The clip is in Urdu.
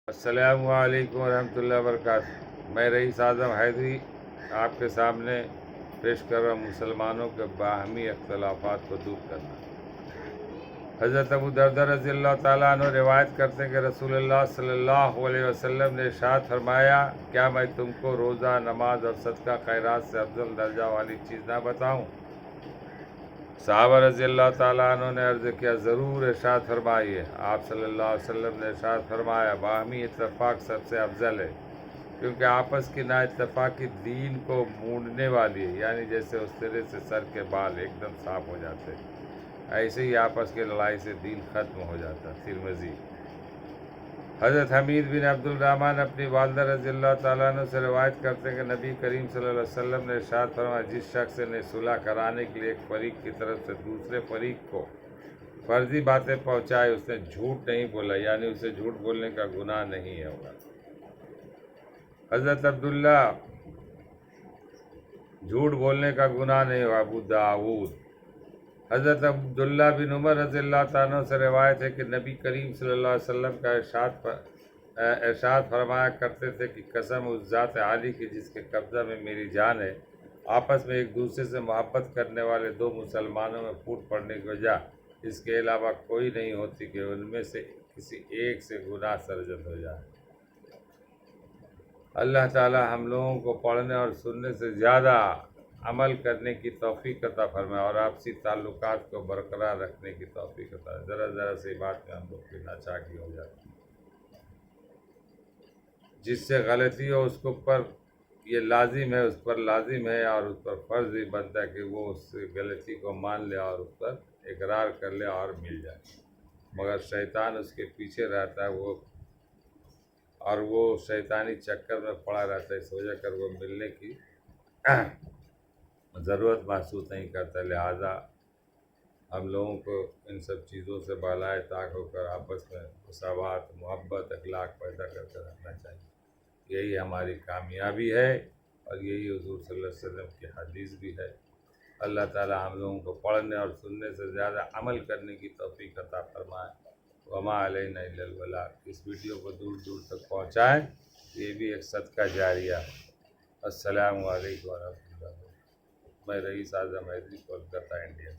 السلام علیکم ورحمۃ اللہ وبرکاتہ۔ میں رئیس اعظم حیدری آپ کے سامنے پیش کر رہا ہوں مسلمانوں کے باہمی اختلافات کو دور کرنا۔ حضرت ابو درداء رضی اللہ تعالیٰ عنہ روایت کرتے ہیں کہ رسول اللہ صلی اللہ علیہ وسلم نے ارشاد فرمایا، کیا میں تم کو روزہ، نماز اور صدقہ خیرات سے افضل درجہ والی چیز نہ بتاؤں؟ صحابہ رضی اللہ تعالیٰ عنہ نے عرض کیا، ضرور، ارشاد فرمائیے۔ آپ صلی اللہ علیہ وسلم نے ارشاد فرمایا، باہمی اتفاق سب سے افضل ہے، کیونکہ آپس کی نا اتفاقی دین کو مونڈنے والی ہے، یعنی جیسے اس طرح سے سر کے بال ایک دم صاف ہو جاتے ہیں، ایسے ہی آپس کی لڑائی سے دین ختم ہو جاتا ہے۔ ترمذی۔ حضرت حمید بن عبد الرحمن اپنی والدہ رضی اللہ تعالیٰ عنہ سے روایت کرتے ہیں کہ نبی کریم صلی اللہ علیہ وسلم نے ارشاد فرمایا، جس شخص نے صلح کرانے کے لیے ایک فریق کی طرف سے دوسرے فریق کو فرضی باتیں پہنچائی، اس نے جھوٹ نہیں بولا، یعنی اسے جھوٹ بولنے کا گناہ نہیں ہوگا۔ حضرت عبداللہ، جھوٹ بولنے کا گناہ نہیں ہوگا۔ ابو داؤد۔ حضرت عبداللہ بن عمر رضی اللہ تعالیٰ سے روایت ہے کہ نبی کریم صلی اللہ علیہ وسلم کا ارشاد فرمایا کرتے تھے کہ قسم اس ذات عالی کی جس کے قبضہ میں میری جان ہے، آپس میں ایک دوسرے سے محبت کرنے والے دو مسلمانوں میں پھوٹ پڑنے کی وجہ اس کے علاوہ کوئی نہیں ہوتی کہ ان میں سے کسی ایک سے گناہ سرزد ہو جائے۔ اللہ تعالی ہم لوگوں کو پڑھنے اور سننے سے زیادہ عمل کرنے کی توفیق عطا فرمائے اور آپسی تعلقات کو برقرار رکھنے کی توفیق عطا فرمائے۔ ذرا ذرا سی بات میں ہم لوگ کی ناچاکی ہو جاتی ہے، جس سے غلطی ہو اس کے اوپر یہ لازم ہے، اس پر لازم ہے اور اس پر فرض بھی بنتا ہے کہ وہ اس غلطی کو مان لے اور اس پر اقرار کر لے اور مل جائے، مگر شیطان اس کے پیچھے رہتا ہے، وہ شیطانی چکر میں پڑا رہتا ہے، اس وجہ کر وہ ملنے کی ضرورت محسوس نہیں کرتا۔ لہٰذا ہم لوگوں کو ان سب چیزوں سے بالائے طاق ہو کر آپس میں مساوات، محبت، اخلاق پیدا کر کے رکھنا چاہیے۔ یہی ہماری کامیابی ہے اور یہی حضور صلی اللہ علیہ وسلم کی حدیث بھی ہے۔ اللہ تعالی ہم لوگوں کو پڑھنے اور سننے سے زیادہ عمل کرنے کی توفیق عطا فرمائے۔ وما علینا الا البلاغ۔ اس ویڈیو کو دور دور تک پہنچائیں، یہ بھی ایک صدقہ جاریہ ہے۔ السلام علیکم ورحمۃ اللہ۔ میں رئیس اعظم حیدری، کولکتہ، انڈیا۔